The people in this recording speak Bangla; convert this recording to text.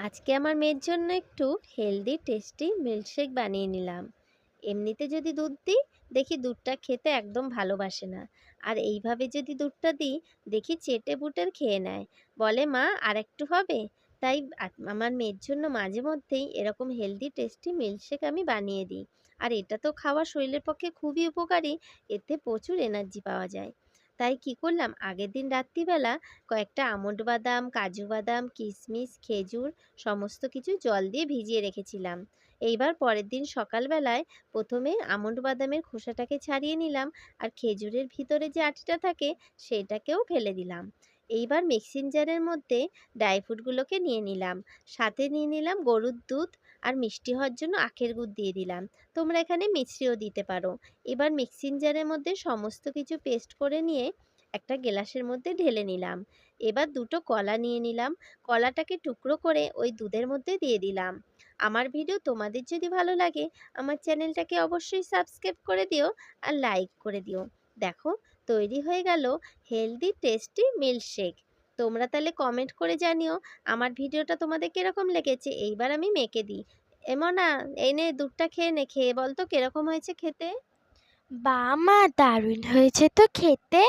আজকে আমার মেয়ের জন্য একটু হেলদি টেস্টি মিল্কশেক বানিয়ে নিলাম। এমনিতে যদি দুধ দিই দেখি দুধটা খেতে একদম ভালোবাসে না, আর এইভাবে যদি দুধটা দিই দেখি চেটে বুটের খেয়ে নেয়, বলে মা আর একটু হবে। তাই আমার মেয়ের জন্য মাঝে মধ্যেই এরকম হেলদি টেস্টি মিল্কশেক আমি বানিয়ে দিই। আর এটা তো খাওয়া শরীরের পক্ষে খুবই উপকারী, এতে প্রচুর এনার্জি পাওয়া যায়। তাই কি করলাম, আগের দিন রাত্রিবেলা কয়েকটা আমন্ড বাদাম, কাজু বাদাম, কিশমিশ, খেজুর সমস্ত কিছু জল দিয়ে ভিজিয়ে রেখেছিলাম। এইবার পরের দিন সকালবেলায় প্রথমে আমন্ড বাদামের খোসাটাকে ছাড়িয়ে নিলাম, আর খেজুরের ভিতরে যে আটিটা থাকে সেটাকেও ফেলে দিলাম। এইবার মিক্সিং জারের মধ্যে ড্রাই ফ্রুটগুলোকে নিয়ে নিলাম, সাথে নিয়ে নিলাম গরুর দুধ, আর মিষ্টি হওয়ার জন্য আখের গুড় দিয়ে দিলাম। তোমরা এখানে মিশ্রিও দিতে পারো। এবার মিক্সিং জারের মধ্যে সমস্ত কিছু পেস্ট করে নিয়ে একটা গ্লাসের মধ্যে ঢেলে নিলাম। এবার দুটো কলা নিয়ে নিলাম, কলাটাকে টুকরো করে ওই দুধের মধ্যে দিয়ে দিলাম। আমার ভিডিও তোমাদের যদি ভালো লাগে আমার চ্যানেলটাকে অবশ্যই সাবস্ক্রাইব করে দিও আর লাইক করে দিও। দেখো, তৈরি হয়ে গেল হেলদি টেস্টি মিল্কশেক। তোমরা তাহলে কমেন্ট করে জানিও আমার ভিডিওটা তোমাদের কিরকম লেগেছে। এইবার আমি মেখে দিই। এমনা, এই নে দুধটা খেয়ে নে, খেয়ে বল তো কিরকম হয়েছে খেতে। বা মা, দারুণ হয়েছে তো খেতে।